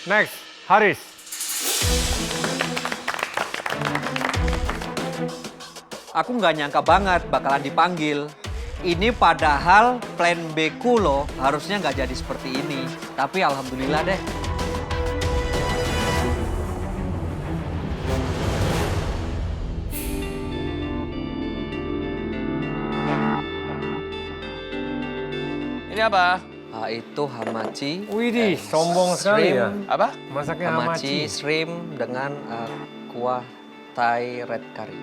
Next, Haris. Aku nggak nyangka banget bakalan dipanggil. Ini padahal plan B ku loh, harusnya nggak jadi seperti ini. Tapi alhamdulillah deh. Ini apa? Itu hamachi. Widih, sombong sekali ya. shrimp. Apa? Masaknya Hamachi hamachi. shrimp dengan kuah Thai red curry.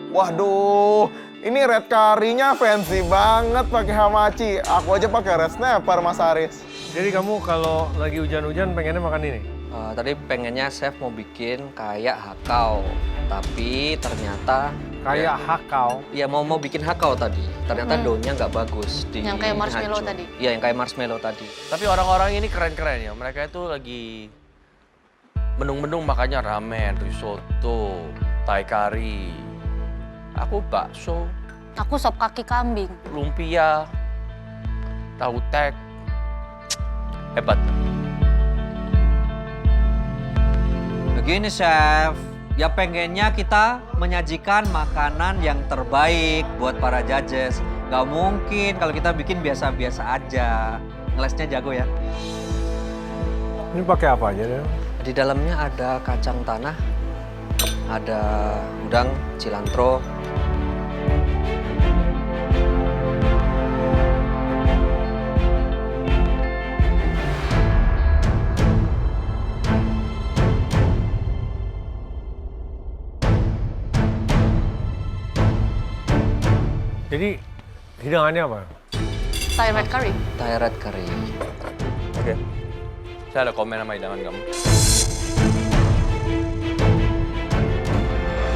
Waduh, ini red curry-nya fancy banget pakai hamachi. Aku aja pakai red snapper, Mas Aris. Jadi kamu kalau lagi hujan-hujan pengennya makan ini? Tadi pengennya chef mau bikin kayak hakau, tapi ternyata Kayak hakau. ya mau bikin hakau tadi. Ternyata doughnya nggak bagus di Yang kayak marshmallow hancur. tadi. Iya, yang kayak marshmallow tadi. Tapi orang-orang ini keren-keren ya. Mereka itu lagi menung-menung makannya ramen, risotto, Thai curry. Aku bakso, Aku sop kaki kambing. lumpia, tahu tek. Hebat. Begini chef, ya pengennya kita menyajikan makanan yang terbaik buat para judges. Gak mungkin kalau kita bikin biasa-biasa aja. Ngelesnya jago ya. Ini pakai apa aja deh? Di dalamnya ada kacang tanah, ada udang, cilantro. Jadi hidangannya apa? Thai red curry. Thai red curry. Oke. Saya ada komen sama hidangan kamu.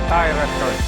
Thai red curry.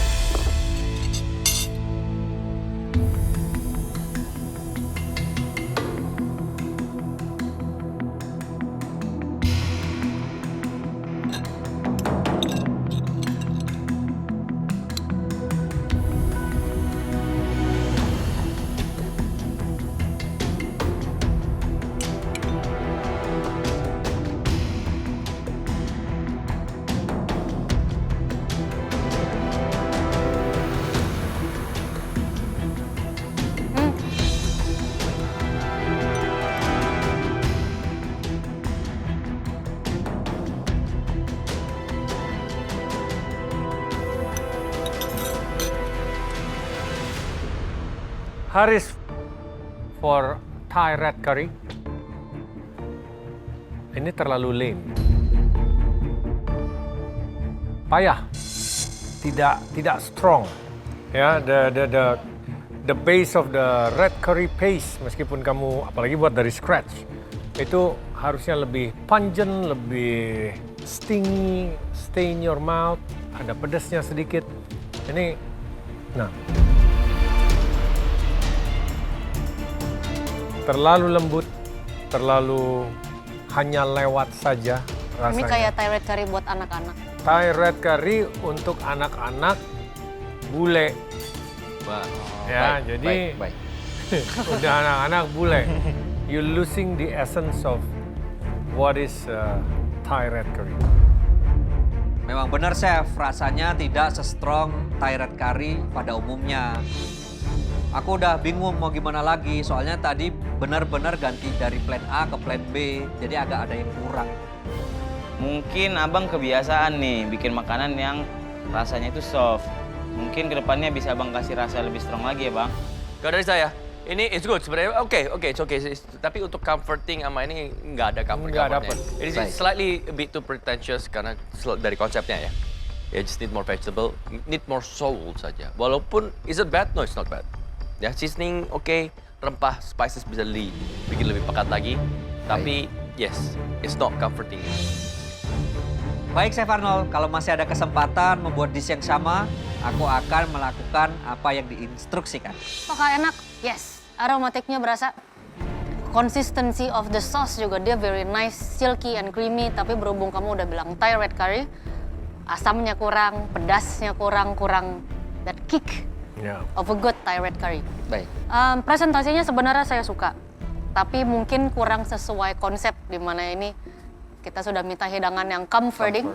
Haris for Thai red curry. Ini terlalu lame. Payah. Tidak strong. Ya, the base of the red curry paste meskipun kamu apalagi buat dari scratch itu harusnya lebih pungent, lebih stingy, stay in your mouth, ada pedasnya sedikit. Ini nah terlalu lembut, terlalu hanya lewat saja rasanya. Ini kayak Thai red curry buat anak-anak. Thai red curry untuk anak-anak bule. Wah, Ya, baik, jadi baik. udah anak-anak bule. You losing the essence of what is Thai red curry. Memang benar chef, rasanya tidak se-strong Thai red curry pada umumnya. Aku udah bingung mau gimana lagi, soalnya tadi benar-benar ganti dari plan A ke plan B, jadi agak ada yang kurang. Mungkin abang kebiasaan nih bikin makanan yang rasanya itu soft. Mungkin kedepannya bisa abang kasih rasa lebih strong lagi ya bang. Kalau dari saya, ini it's good sebenarnya. Oke, it's okay. Tapi untuk comforting sama ini nggak ada Nggak comfortnya. dapet. Ini Baik. slightly a bit too pretentious karena dari konsepnya ya. Ya just need more vegetable, need more soul saja. Walaupun is it bad? No, it's not bad. Ya seasoning oke, rempah spices bisa bikin lebih pekat lagi. Tapi yes, it's not comforting. Baik Chef Arnold, kalau masih ada kesempatan membuat dish yang sama, aku akan melakukan apa yang diinstruksikan. Apakah enak? Yes. Aromatiknya berasa. Consistency of the sauce juga dia very nice, silky and creamy. Tapi berhubung kamu udah bilang Thai red curry, asamnya kurang, pedasnya kurang that kick Ya. of a good Thai red curry. Baik. Presentasinya sebenarnya saya suka, tapi mungkin kurang sesuai konsep di mana ini kita sudah minta hidangan yang comforting.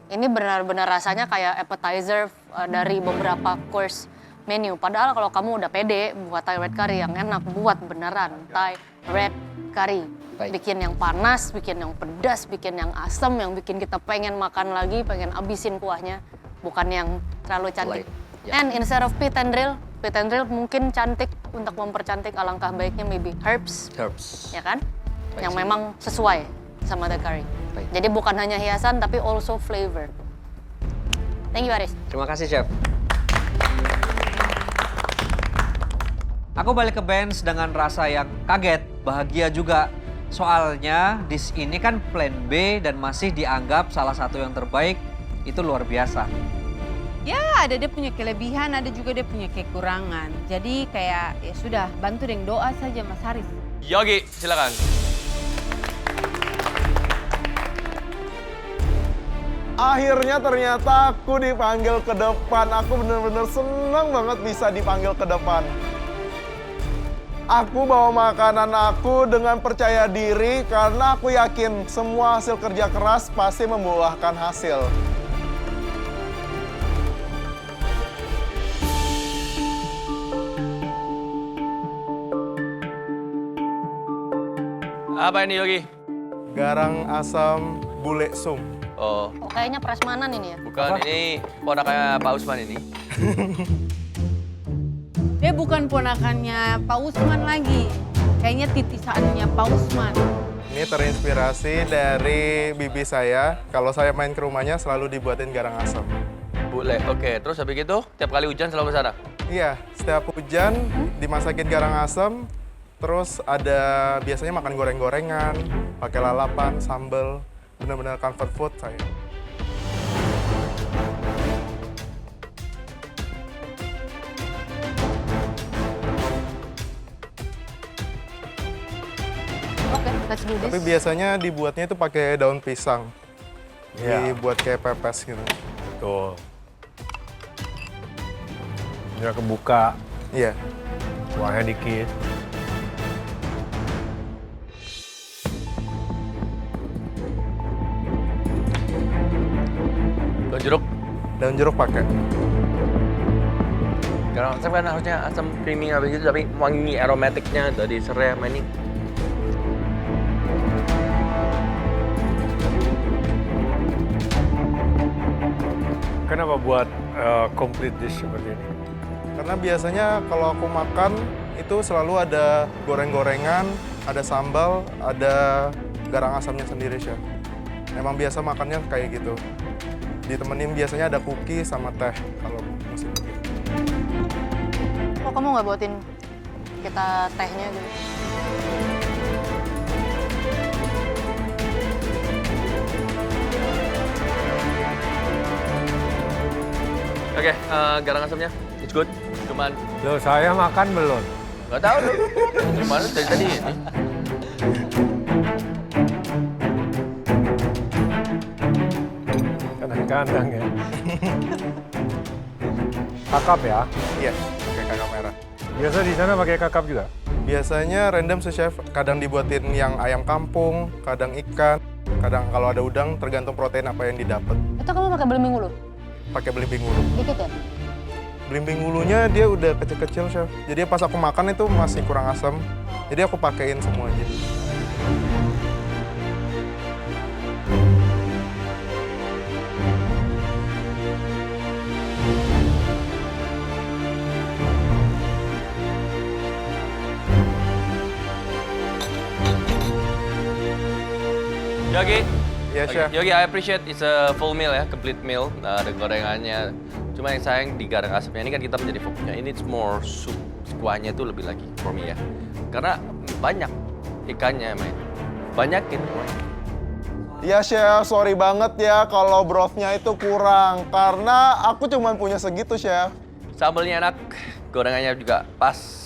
Ini benar-benar rasanya kayak appetizer dari beberapa course menu. Padahal kalau kamu udah pede buat Thai red curry yang enak, buat beneran Thai red curry. Baik. Bikin yang panas, bikin yang pedas, bikin yang asam, yang bikin kita pengen makan lagi, pengen abisin kuahnya. Bukan yang terlalu cantik. Light, ya. And instead of pit and drill mungkin cantik, untuk mempercantik alangkah baiknya maybe herbs, ya kan? Baik, Yang sih. memang sesuai sama the curry. Baik. Jadi bukan hanya hiasan tapi also flavor. Thank you Aris. Terima kasih, Chef. Aku balik ke bench dengan rasa yang kaget, bahagia juga. Soalnya dish ini kan plan B dan masih dianggap salah satu yang terbaik. Itu luar biasa. Ya, ada dia punya kelebihan, ada juga dia punya kekurangan. Jadi kayak ya sudah, bantu dengan doa saja Mas Haris. Yogi, silakan. Akhirnya ternyata aku dipanggil ke depan. Aku bener-bener seneng banget bisa dipanggil ke depan. Aku bawa makanan aku dengan percaya diri karena aku yakin semua hasil kerja keras pasti membuahkan hasil. Apa ini Yogi? Garang asam bule sum. Oh, Oh, kayaknya prasmanan ini ya. bukan, ini ponakannya Pak Usman ini. Dia bukan ponakannya Pak Usman lagi. Kayaknya titisannya Pak Usman. Ini terinspirasi dari bibi saya. Kalau saya main ke rumahnya selalu dibuatin garang asam. Boleh, oke. Terus habis itu, tiap kali hujan selalu ke sana? Iya, setiap hujan dimasakin garang asam. Terus ada biasanya makan goreng-gorengan, pakai lalapan, sambal. Benar-benar comfort food saya. Oke, let's do Tapi this. biasanya dibuatnya itu pakai daun pisang. Iya. Dibuat kayak pepes gitu. Betul. Udah kebuka, Iya. kuahnya dikit. Daun jeruk. Daun jeruk pakai. Garang asam kan harusnya asam creamy habis itu, tapi wangi aromatiknya dari serai sama ini. Kenapa buat complete dish seperti ini? Karena biasanya kalau aku makan itu selalu ada goreng-gorengan, ada sambal, ada garang asamnya sendiri, Chef. Emang biasa makannya kayak gitu. Ditemenin biasanya ada cookie sama teh kalau musim begini. Kok kamu nggak buatin kita tehnya gitu? Oke, garang asamnya, it's good. Cuman Loh, saya makan belum. nggak tahu tuh. Gimana dari tadi ini? Kadang-kadang ya. Kakap ya? Iya, pakai kakap merah. Biasa di sana pakai kakap juga? Biasanya random sih, Chef. Kadang dibuatin yang ayam kampung, kadang ikan, kadang kalau ada udang tergantung protein apa yang didapat. Itu kamu pakai belimbing ulu? Pakai belimbing ulu. Dikit ya? Belimbing ulunya dia udah kecil-kecil, Chef. Jadi pas aku makan itu masih kurang asam. Jadi aku pakein semua aja. Yogi. Iya, Oke, Chef. Yogi, I appreciate it's a full meal ya, complete meal. Ada gorengannya. Cuma yang sayang di garang asamnya ini kan kita menjadi fokusnya. Ini it's more soup. Kuahnya itu lebih lagi for me ya. Karena banyak ikannya, main. Banyakin kuahnya. Iya, Chef. Sorry banget ya kalau brothnya itu kurang. Karena aku cuma punya segitu, Chef. Sambalnya enak, gorengannya juga pas.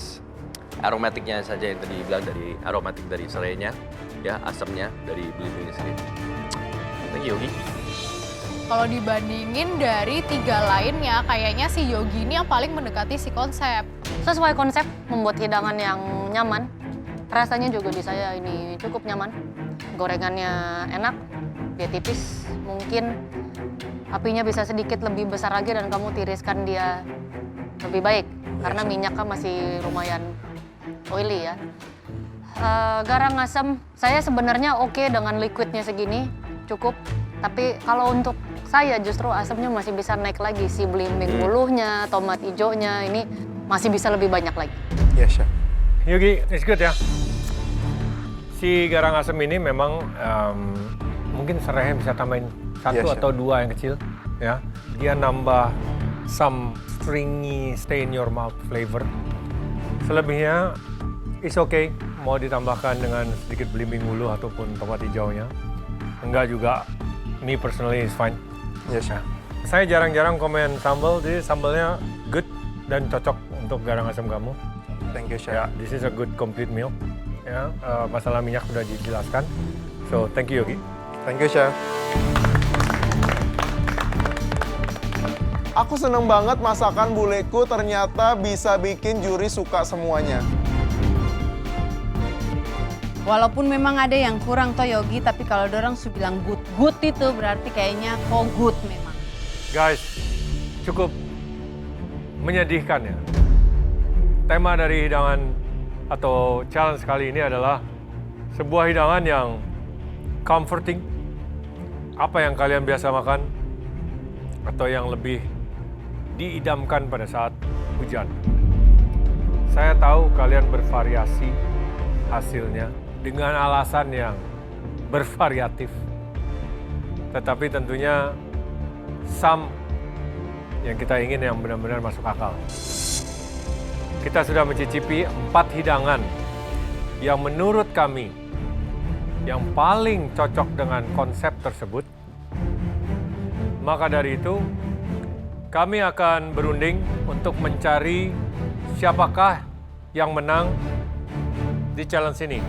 Aromatiknya saja yang tadi bilang dari aromatik dari serainya, ya asamnya dari belimbingnya sendiri. Thank you, Yogi. Kalau dibandingin dari 3 lainnya, kayaknya si Yogi ini yang paling mendekati si konsep. Sesuai konsep, membuat hidangan yang nyaman. Rasanya juga di saya ini cukup nyaman. Gorengannya enak, oke tipis, mungkin apinya bisa sedikit lebih besar lagi dan kamu tiriskan dia lebih baik. Karena minyaknya masih lumayan oily ya. Garang asam, saya sebenarnya oke dengan liquidnya segini, cukup. Tapi kalau untuk saya justru asamnya masih bisa naik lagi. Si belimbing buluhnya, tomat hijaunya, ini masih bisa lebih banyak lagi. Yes, chef. Yogi, it's good ya. Si garang asam ini memang mungkin serehnya bisa tambahin satu Yes, atau dua yang kecil ya. Dia nambah some stringy stay in your mouth flavor. Selebihnya it's okay, mau ditambahkan dengan sedikit belimbing bulu ataupun tomat hijaunya. Enggak juga, me personally is fine. Yes, chef. Saya jarang-jarang komen sambal, jadi sambalnya good dan cocok untuk garang asam kamu. Thank you, chef. Ya, this is a good complete meal. Ya, masalah minyak sudah dijelaskan. So, thank you Yogi. Thank you, chef. Aku seneng banget masakan buleku ternyata bisa bikin juri suka semuanya. Walaupun memang ada yang kurang toh Yogi, tapi kalau dorang su bilang good itu berarti kayaknya kok good memang. Guys, cukup menyedihkan ya. Tema dari hidangan atau challenge kali ini adalah sebuah hidangan yang comforting. Apa yang kalian biasa makan atau yang lebih diidamkan pada saat hujan. Saya tahu kalian bervariasi hasilnya dengan alasan yang bervariatif. Tetapi tentunya some yang kita ingin yang benar-benar masuk akal. Kita sudah mencicipi 4 hidangan yang menurut kami yang paling cocok dengan konsep tersebut. Maka dari itu, kami akan berunding untuk mencari siapakah yang menang di challenge ini.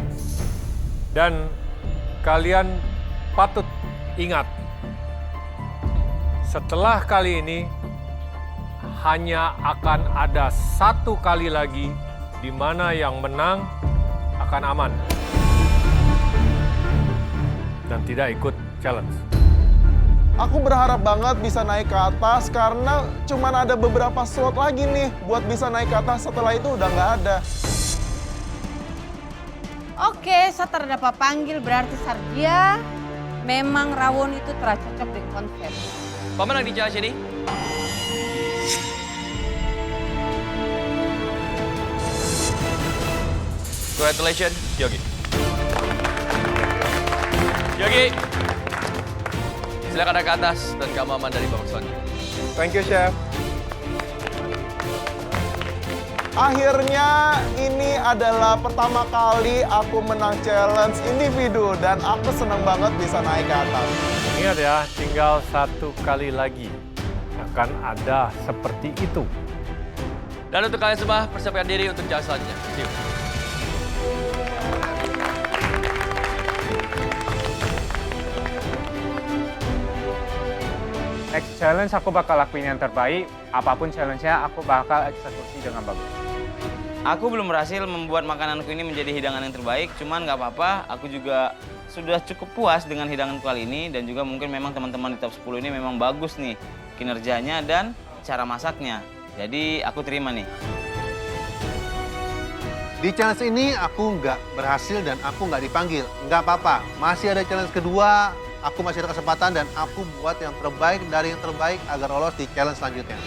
Dan kalian patut ingat, setelah kali ini hanya akan ada 1 kali lagi di mana yang menang akan aman dan tidak ikut challenge. Aku berharap banget bisa naik ke atas karena cuman ada beberapa slot lagi nih buat bisa naik ke atas, setelah itu udah nggak ada. Oke, saya dapat panggil berarti Sardia memang rawon itu telah cocok dengan konsep. Pemenang di challenge ini congratulations, Yogi. Yogi, silakan naik ke atas dan kamu aman dari babak selanjutnya. Thank you, chef. Akhirnya ini adalah pertama kali aku menang challenge individu dan aku senang banget bisa naik ke atas. Ingat ya, tinggal 1 kali lagi akan ada seperti itu. Dan untuk kalian semua, persiapkan diri untuk challenge selanjutnya. See you. Next challenge aku bakal lakuin yang terbaik, apapun challenge-nya aku bakal eksekusi dengan bagus. Aku belum berhasil membuat makananku ini menjadi hidangan yang terbaik, cuman nggak apa-apa, aku juga sudah cukup puas dengan hidangan kali ini dan juga mungkin memang teman-teman di top 10 ini memang bagus nih kinerjanya dan cara masaknya. Jadi aku terima nih. Di challenge ini aku nggak berhasil dan aku nggak dipanggil. Nggak apa-apa, masih ada challenge kedua, aku masih ada kesempatan dan aku buat yang terbaik dari yang terbaik agar lolos di challenge selanjutnya.